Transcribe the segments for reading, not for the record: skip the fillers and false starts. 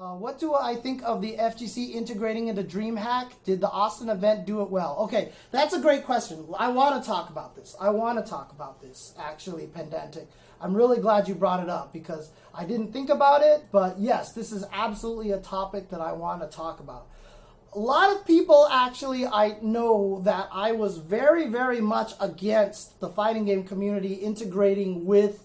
What do I think of the FGC integrating into Dreamhack? Did the Austin event do it well? Okay, that's a great question. I want to talk about this. Actually, Pendantic. I'm really glad you brought it up because I didn't think about it, but yes, this is absolutely a topic that I want to talk about. A lot of people actually, I know that I was very, very much against the fighting game community integrating with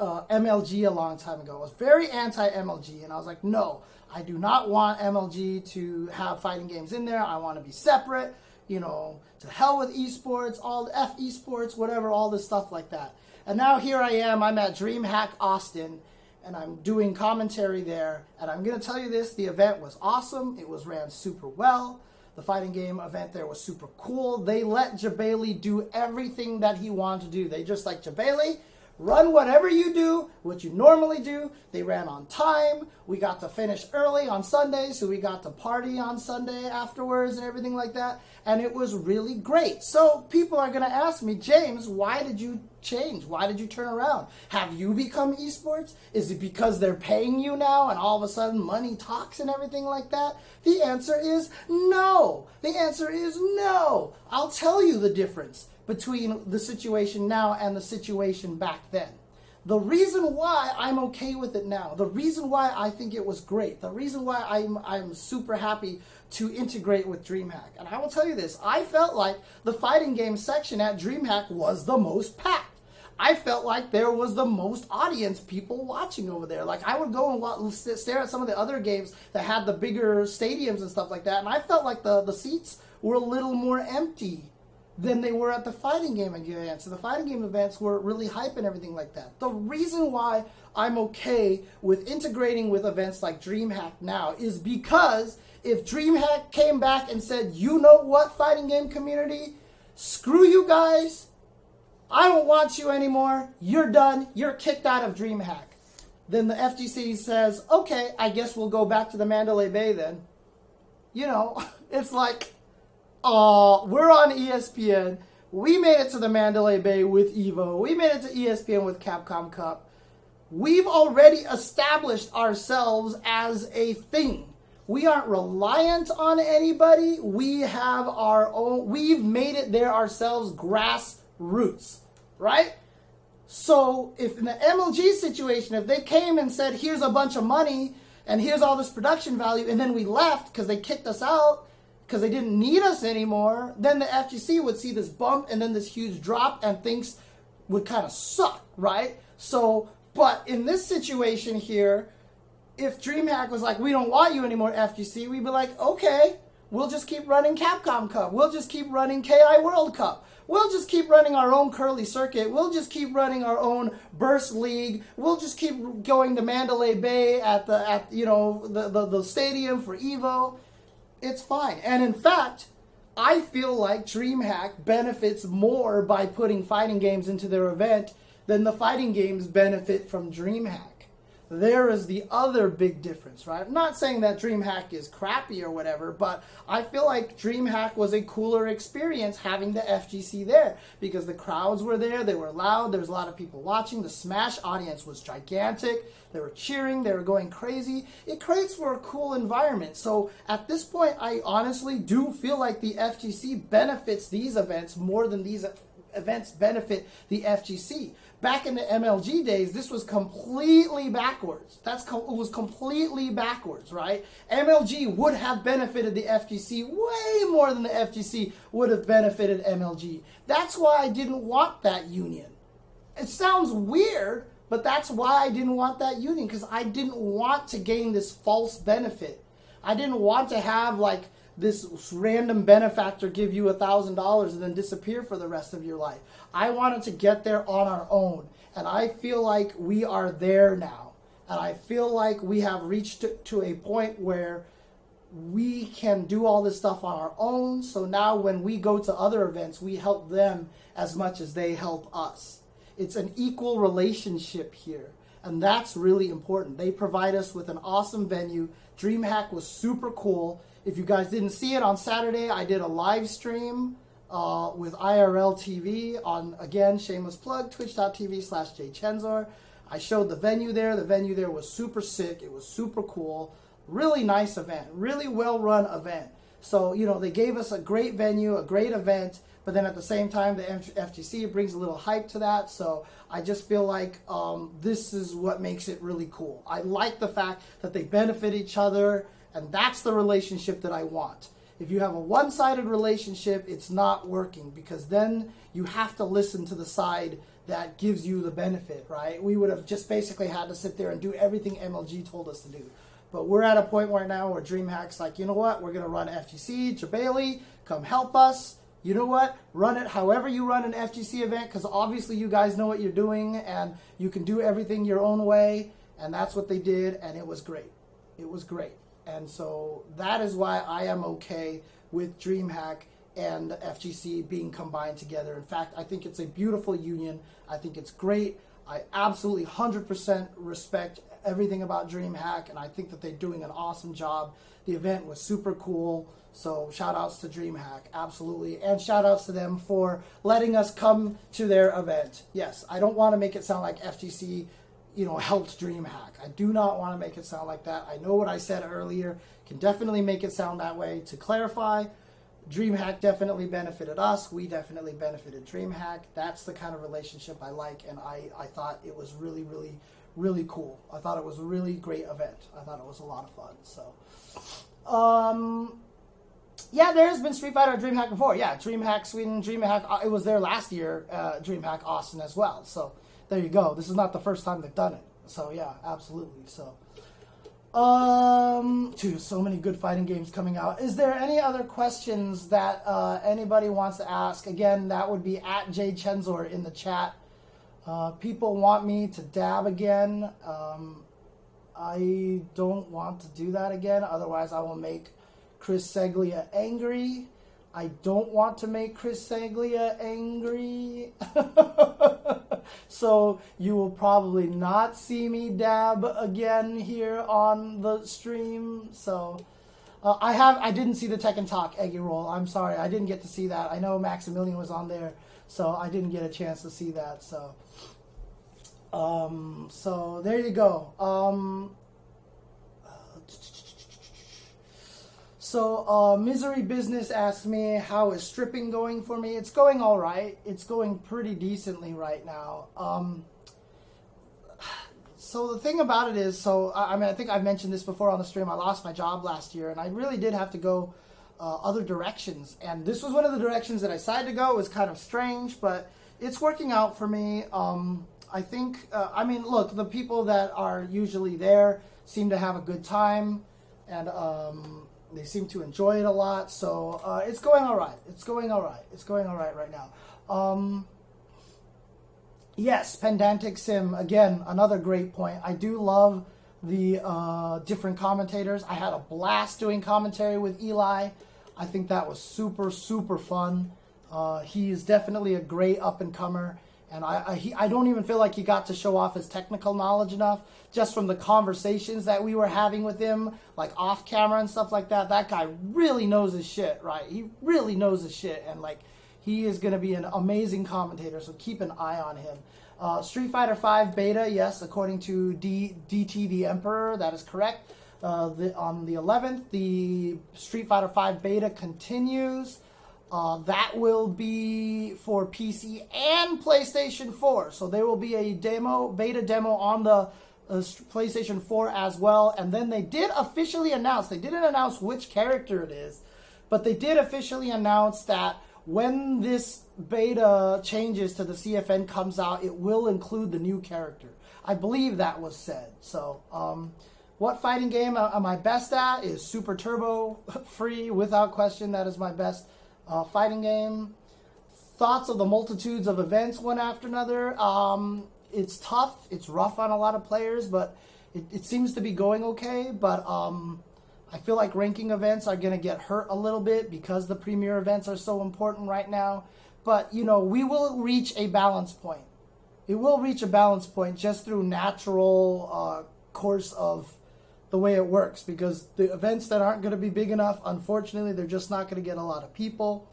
MLG a long time ago. I was very anti-MLG, and I was like, no, I do not want MLG to have fighting games in there. I want to be separate, you know, to hell with esports, all the F esports, whatever, all this stuff like that. And now here I am, I'm at Dreamhack Austin, and I'm doing commentary there, and I'm going to tell you this, the event was awesome. It was ran super well. The fighting game event there was super cool. They let Jabali do everything that he wanted to do. They just like, Jabali, run whatever you do, what you normally do. They ran on time. We got to finish early on Sunday, so we got to party on Sunday afterwards and everything like that. And it was really great. So people are going to ask me, James, why did you change? Why did you turn around? Have you become esports? Is it because they're paying you now and all of a sudden money talks and everything like that? The answer is no. The answer is no. I'll tell you the difference between the situation now and the situation back then. The reason why I'm okay with it now, the reason why I think it was great, the reason why I'm super happy to integrate with Dreamhack, and I will tell you this, I felt like the fighting game section at Dreamhack was the most packed. I felt like there was the most audience, people watching over there. Like I would go and stare at some of the other games that had the bigger stadiums and stuff like that, and I felt like the seats were a little more empty than they were at the fighting game events. So the fighting game events were really hype and everything like that. The reason why I'm okay with integrating with events like Dreamhack now is because if Dreamhack came back and said, you know what, fighting game community, screw you guys, I don't want you anymore, you're done, you're kicked out of Dreamhack. Then the FGC says, okay, I guess we'll go back to the Mandalay Bay then. You know, it's like, we're on ESPN. We made it to the Mandalay Bay with EVO. We made it to ESPN with Capcom Cup. We've already established ourselves as a thing. We aren't reliant on anybody. We have our own, we've made it there ourselves, grassroots, right? So if in the MLG situation, if they came and said, here's a bunch of money and here's all this production value, and then we left because they kicked us out, because they didn't need us anymore, then the FGC would see this bump and then this huge drop and things would kind of suck, right? So, but in this situation here, if Dreamhack was like, we don't want you anymore, FGC, we'd be like, okay, we'll just keep running Capcom Cup. We'll just keep running KI World Cup. We'll just keep running our own curly circuit. We'll just keep running our own burst league. We'll just keep going to Mandalay Bay at the stadium for EVO. It's fine. And in fact, I feel like Dreamhack benefits more by putting fighting games into their event than the fighting games benefit from Dreamhack. There is the other big difference, right? I'm not saying that Dreamhack is crappy or whatever, but I feel like Dreamhack was a cooler experience having the FGC there because the crowds were there, they were loud, there was a lot of people watching, the Smash audience was gigantic, they were cheering, they were going crazy. It creates for a cool environment. So at this point, I honestly do feel like the FGC benefits these events more than these events benefit the FGC. Back in the MLG days, this was completely backwards. It was completely backwards, right? MLG would have benefited the FGC way more than the FGC would have benefited MLG. That's why I didn't want that union. It sounds weird, but that's why I didn't want that union, because I didn't want to gain this false benefit. I didn't want to have like this random benefactor give you $1,000 and then disappear for the rest of your life. I wanted to get there on our own, and I feel like we are there now. And I feel like we have reached to a point where we can do all this stuff on our own. So now when we go to other events, we help them as much as they help us. It's an equal relationship here, and that's really important. They provide us with an awesome venue. Dreamhack was super cool. If you guys didn't see it on Saturday, I did a live stream with IRL TV on, again, shameless plug, twitch.tv/jchensor. I showed the venue there. The venue there was super sick. It was super cool. Really nice event. Really well-run event. So, you know, they gave us a great venue, a great event, but then at the same time, the FGC brings a little hype to that. So I just feel like this is what makes it really cool. I like the fact that they benefit each other, and that's the relationship that I want. If you have a one-sided relationship, it's not working, because then you have to listen to the side that gives you the benefit, right? We would have just basically had to sit there and do everything MLG told us to do. But we're at a point right now where Dreamhack's like, you know what? We're going to run FGC. Jabali, come help us. You know what? Run it however you run an FGC event, because obviously you guys know what you're doing and you can do everything your own way. And that's what they did, and it was great. It was great. And so that is why I am okay with Dreamhack and FGC being combined together. In fact, I think it's a beautiful union. I think it's great. I absolutely 100% respect everything about Dreamhack, and I think that they're doing an awesome job. The event was super cool, so shout outs to Dreamhack, absolutely. And shout outs to them for letting us come to their event. Yes, I don't want to make it sound like FGC, you know, helped Dreamhack. I do not want to make it sound like that. I know what I said earlier can definitely make it sound that way. To clarify, Dreamhack definitely benefited us. We definitely benefited Dreamhack. That's the kind of relationship I like, and I thought it was really, really, really cool. I thought it was a really great event. I thought it was a lot of fun. So, yeah, there has been Street Fighter at Dreamhack before. Yeah, Dreamhack Sweden, Dreamhack, it was there last year, Dreamhack Austin as well. So, there you go. This is not the first time they've done it. So, yeah, absolutely. So, so many good fighting games coming out. Is there any other questions that anybody wants to ask? Again, that would be at jchensor in the chat. People want me to dab again. I don't want to do that again. Otherwise, I will make Chris Seglia angry. I don't want to make Chris Seglia angry. So you will probably not see me dab again here on the stream. So I didn't see the Tekken Talk Eggy Roll. I'm sorry, I didn't get to see that. I know Maximilian was on there, so I didn't get a chance to see that. So so there you go. So Misery Business asks me, how is stripping going for me? It's going all right. It's going pretty decently right now. So the thing about it is, I mean, I think I've mentioned this before on the stream. I lost my job last year, and I really did have to go other directions. And this was one of the directions that I decided to go. It was kind of strange, but it's working out for me. I think, I mean, look, the people that are usually there seem to have a good time, and they seem to enjoy it a lot, so it's going all right. It's going all right. It's going all right now. Yes, Pendantic Sim, again, another great point. I do love the different commentators. I had a blast doing commentary with Eli. I think that was super, super fun. He is definitely a great up-and-comer, and I don't even feel like he got to show off his technical knowledge enough. Just from the conversations that we were having with him, like off camera and stuff like that, that guy really knows his shit, right? He really knows his shit, and like, he is going to be an amazing commentator, so keep an eye on him. Street Fighter V beta, yes, according to DT the Emperor, that is correct. On the 11th, the Street Fighter V beta continues. That will be for PC and PlayStation 4, so there will be a beta demo on the PlayStation 4 as well. And then they did officially announce, they didn't announce which character it is, but they did officially announce that when this beta changes to the CFN comes out, it will include the new character. I believe that was said. So, what fighting game am I best at? Is Super Turbo Free, without question. That is my best fighting game. Thoughts of the multitudes of events one after another. It's tough. It's rough on a lot of players, but it seems to be going okay. But I feel like ranking events are going to get hurt a little bit because the premier events are so important right now. But, you know, we will reach a balance point. It will reach a balance point just through natural course of the way it works, because the events that aren't going to be big enough, unfortunately, they're just not going to get a lot of people.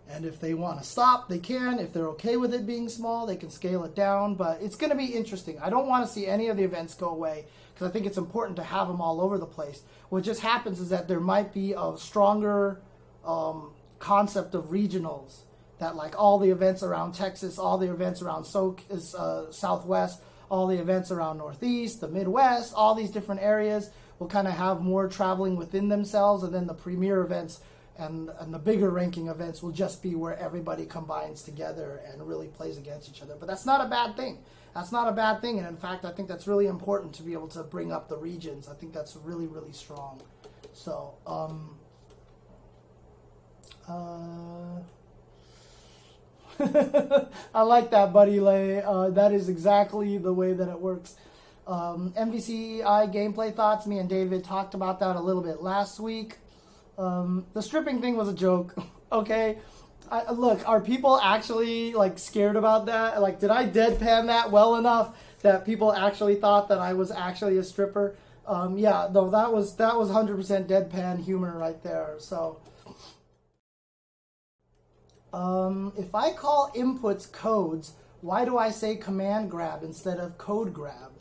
And if they want to stop, they can. If they're okay with it being small, they can scale it down. But it's going to be interesting. I don't want to see any of the events go away because I think it's important to have them all over the place. What just happens is that there might be a stronger concept of regionals, that like all the events around Texas, all the events around Southwest, all the events around Northeast, the Midwest, all these different areas will kind of have more traveling within themselves, and then the premier events and the bigger ranking events will just be where everybody combines together and really plays against each other. But that's not a bad thing. That's not a bad thing. And in fact, I think that's really important to be able to bring up the regions. I think that's really, really strong. So, I like that, Buddy Lay. That is exactly the way that it works. MVCI gameplay thoughts. Me and David talked about that a little bit last week. The stripping thing was a joke. Okay, look, are people actually like scared about that? Like, did I deadpan that well enough that people actually thought that I was actually a stripper? Yeah, though that was 100% deadpan humor right there. So, if I call inputs codes, why do I say command grab instead of code grab?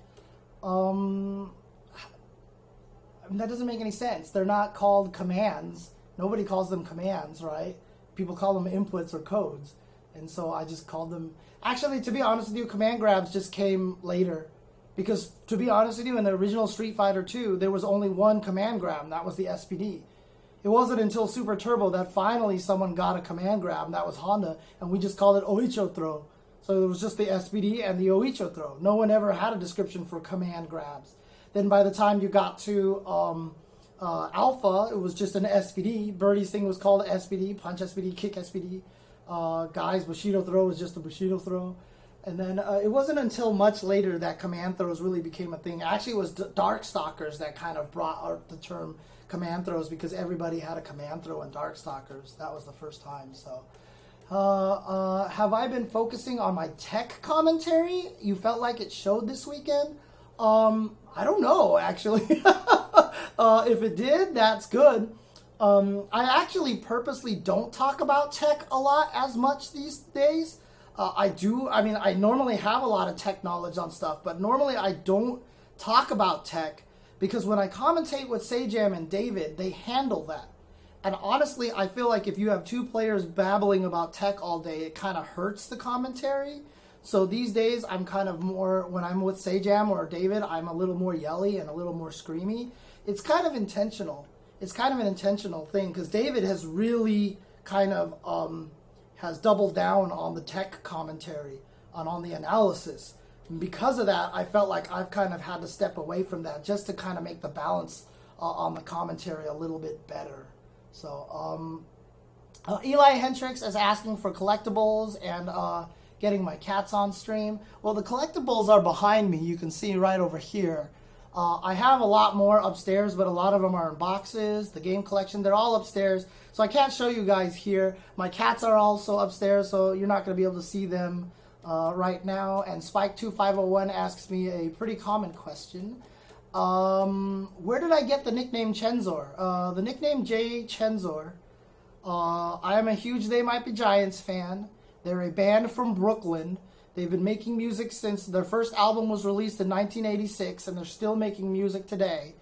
That doesn't make any sense. They're not called commands. Nobody calls them commands, right? People call them inputs or codes. And so I just called them... Actually, to be honest with you, command grabs just came later. Because, to be honest with you, in the original Street Fighter 2, there was only one command grab, and that was the SPD. It wasn't until Super Turbo that finally someone got a command grab, and that was Honda, and we just called it Oicho throw. So it was just the SPD and the Oicho throw. No one ever had a description for command grabs. Then by the time you got to Alpha, it was just an SPD. Birdie's thing was called SPD, punch SPD, kick SPD. Guy's Bushido throw was just a Bushido throw. And then it wasn't until much later that command throws really became a thing. Actually, it was Darkstalkers that kind of brought out the term command throws because everybody had a command throw in Darkstalkers. That was the first time. So, have I been focusing on my tech commentary? You felt like it showed this weekend? I don't know, actually. If it did, that's good. I actually purposely don't talk about tech a lot as much these days. I normally have a lot of tech knowledge on stuff, but normally I don't talk about tech because when I commentate with Sajam and David, they handle that. And honestly, I feel like if you have two players babbling about tech all day, it kind of hurts the commentary. So these days, I'm kind of more, when I'm with Sajam or David, I'm a little more yelly and a little more screamy. It's kind of intentional. It's kind of an intentional thing because David has really kind of has doubled down on the tech commentary, on the analysis. And because of that, I felt like I've kind of had to step away from that just to kind of make the balance on the commentary a little bit better. So Eli Hendricks is asking for collectibles and getting my cats on stream. Well, the collectibles are behind me. You can see right over here. I have a lot more upstairs, but a lot of them are in boxes. The game collection, they're all upstairs. So I can't show you guys here. My cats are also upstairs, so you're not going to be able to see them right now. And Spike2501 asks me a pretty common question. Where did I get the nickname Chensor? The nickname jchensor. I am a huge They Might Be Giants fan. They're a band from Brooklyn. They've been making music since their first album was released in 1986, and they're still making music today.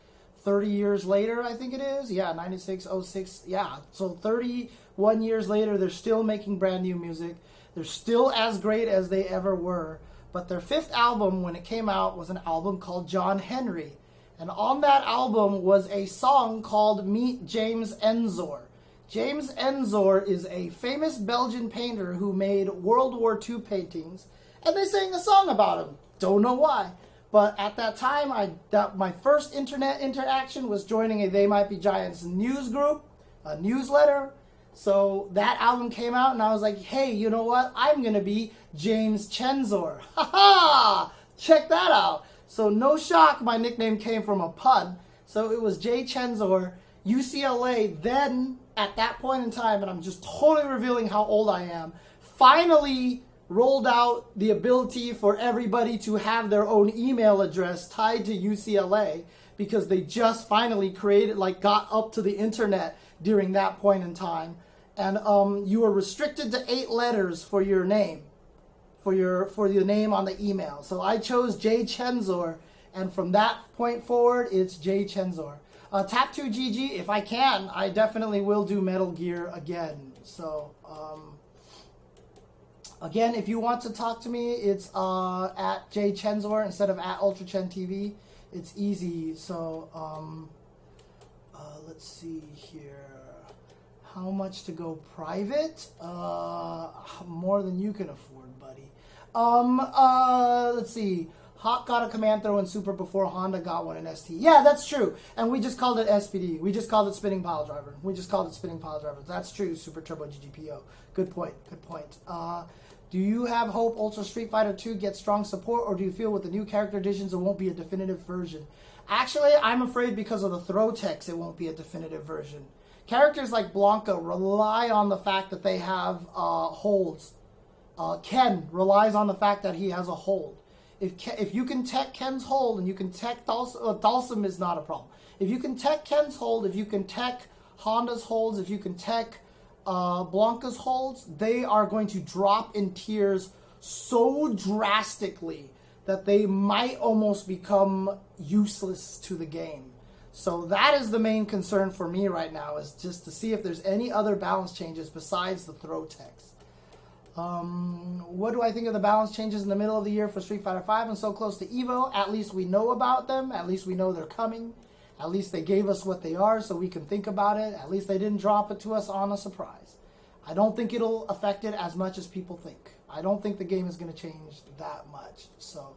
30 years later, I think it is. Yeah, 96, 06. Yeah, so 31 years later, they're still making brand new music. They're still as great as they ever were. But their fifth album, when it came out, was an album called John Henry. And on that album was a song called Meet James Ensor. James Ensor is a famous Belgian painter who made World War II paintings. And they sang a song about him. Don't know why. But at that time, my first internet interaction was joining a They Might Be Giants news group, a newsletter. So that album came out, and I was like, hey, you know what? I'm going to be James Chensor. Ha ha! Check that out. So no shock, my nickname came from a pun. So it was J Chensor, UCLA. Then, at that point in time, and I'm just totally revealing how old I am, finally rolled out the ability for everybody to have their own email address tied to UCLA because they just finally created, got up to the internet during that point in time. and you are restricted to 8 letters for your name, for your name on the email. So I chose jchensor, and from that point forward, it's jchensor. Tap2GG, if I can, I definitely will do Metal Gear again. So, again, if you want to talk to me, it's at jchensor instead of at SoloChenTV. It's easy. So, let's see here. How much to go private? More than you can afford, buddy. Let's see. Hawk got a command throw in Super before Honda got one in ST. Yeah, that's true. And we just called it SPD. We just called it Spinning Pile Driver. That's true, Super Turbo GGPO. Good point. Do you have hope Ultra Street Fighter 2 gets strong support, or do you feel with the new character additions it won't be a definitive version? Actually, I'm afraid because of the throw text it won't be a definitive version. Characters like Blanca rely on the fact that they have holds. Ken relies on the fact that he has a hold. If you can tech Ken's hold and you can tech Dalsum is not a problem. If you can tech Ken's hold, if you can tech Honda's holds, if you can tech Blanca's holds, they are going to drop in tiers so drastically that they might almost become useless to the game. So that is the main concern for me right now, is just to see if there's any other balance changes besides the throw text. What do I think of the balance changes in the middle of the year for Street Fighter V and so close to EVO? At least we know about them. At least we know they're coming. At least they gave us what they are so we can think about it. At least they didn't drop it to us on a surprise. I don't think it'll affect it as much as people think. I don't think the game is going to change that much. So,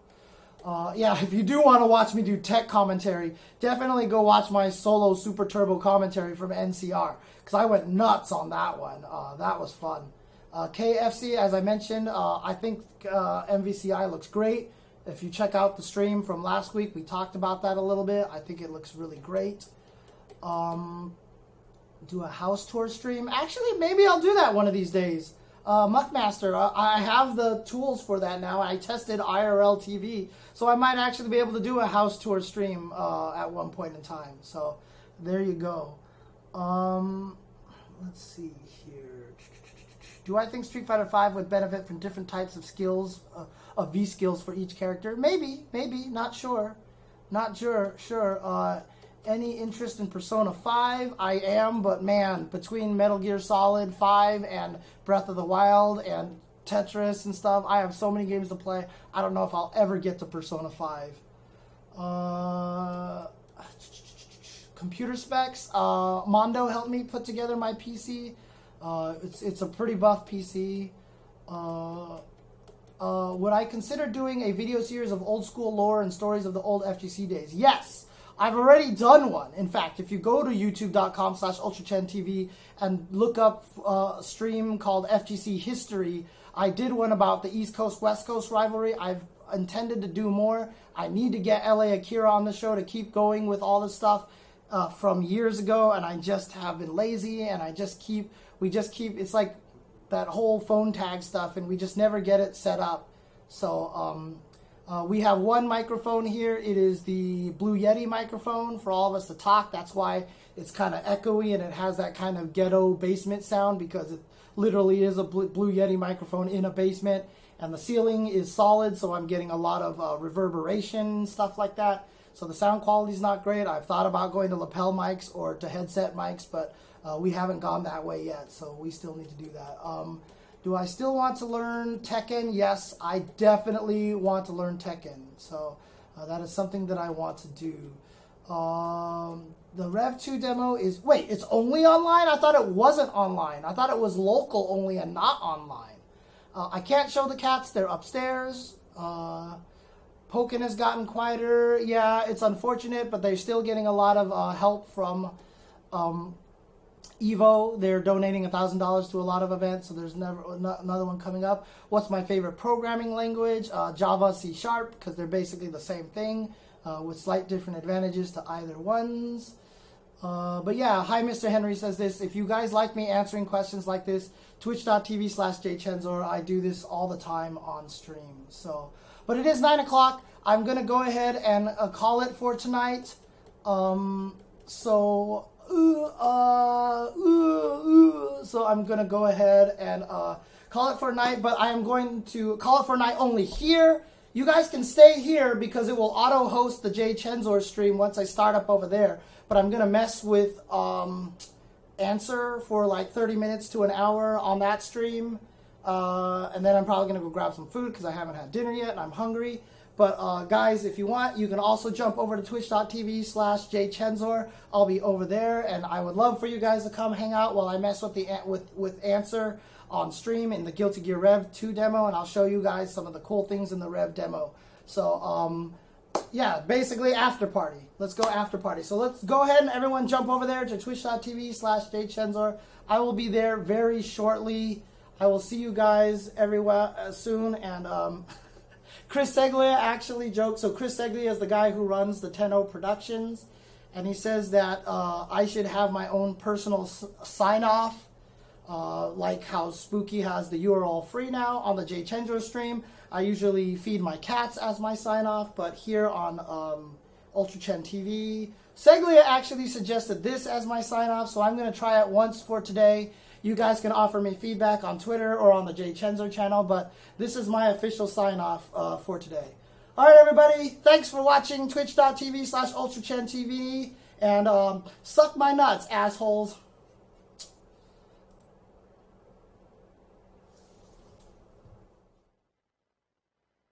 yeah, if you do want to watch me do tech commentary, definitely go watch my solo Super Turbo commentary from NCR, because I went nuts on that one. That was fun. KFC, as I mentioned, I think MVCI looks great. If you check out the stream from last week, we talked about that a little bit. I think it looks really great. Do a house tour stream. Actually, maybe I'll do that one of these days. Muckmaster, I have the tools for that now. I tested IRL TV, so I might actually be able to do a house tour stream at one point in time. So there you go. Let's see here. Do I think Street Fighter V would benefit from different types of skills, of V skills for each character? Maybe, not sure. Sure. Any interest in Persona 5? I am, but man, between Metal Gear Solid 5 and Breath of the Wild and Tetris and stuff, I have so many games to play. I don't know if I'll ever get to Persona 5. Computer specs. Mondo helped me put together my PC. It's a pretty buff PC. Would I consider doing a video series of old school lore and stories of the old FGC days? Yes, I've already done one. In fact, if you go to youtube.com/SoloChenTV and look up a stream called FGC History, I did one about the East Coast West Coast rivalry. I've intended to do more. I need to get LA Akira on the show to keep going with all this stuff from years ago, and I just have been lazy, and we just keep, it's like that whole phone tag stuff, and we just never get it set up. So we have one microphone here. It is the Blue Yeti microphone for all of us to talk. That's why it's kind of echoey and it has that kind of ghetto basement sound, because it literally is a Blue Yeti microphone in a basement, and the ceiling is solid, so I'm getting a lot of reverberation, stuff like that. So the sound quality is not great. I've thought about going to lapel mics or to headset mics, but we haven't gone that way yet, so we still need to do that. Do I still want to learn Tekken? Yes, I definitely want to learn Tekken. So that is something that I want to do. The Rev 2 demo is... Wait, it's only online? I thought it wasn't online. I thought it was local only and not online. I can't show the cats. They're upstairs. Pokken has gotten quieter. Yeah, it's unfortunate, but they're still getting a lot of help from Evo. They're donating $1,000 to a lot of events, so there's never another one coming up. What's my favorite programming language? Java, C#, because they're basically the same thing with slight different advantages to either ones. But yeah, hi, Mr. Henry says this. If you guys like me answering questions like this, twitch.tv/jchensor. I do this all the time on stream. So, but it is 9 o'clock. I'm going to go ahead and call it for tonight. So So I'm going to go ahead and call it for a night, but I am going to call it for a night only here. You guys can stay here because it will auto-host the jchensor stream once I start up over there. But I'm going to mess with Answer for like 30 minutes to an hour on that stream. And then I'm probably going to go grab some food because I haven't had dinner yet and I'm hungry. But guys, if you want, you can also jump over to twitch.tv/jchensor. I'll be over there, and I would love for you guys to come hang out while I mess with with Answer on stream in the Guilty Gear Rev 2 demo, and I'll show you guys some of the cool things in the Rev demo. So, yeah, basically after party. Let's go after party. So let's go ahead and everyone jump over there to twitch.tv/jchensor. I will be there very shortly. I will see you guys everywhere soon, and Chris Seglia actually joked. So Chris Seglia is the guy who runs the Tenno Productions, and he says that I should have my own personal sign-off, like how Spooky has the URL free now on the jchensor stream. I usually feed my cats as my sign-off, but here on SoloChenTV, Seglia actually suggested this as my sign-off, so I'm going to try it once for today. You guys can offer me feedback on Twitter or on the jchensor channel, but this is my official sign-off for today. All right, everybody. Thanks for watching twitch.tv/SoloChenTV, and suck my nuts, assholes.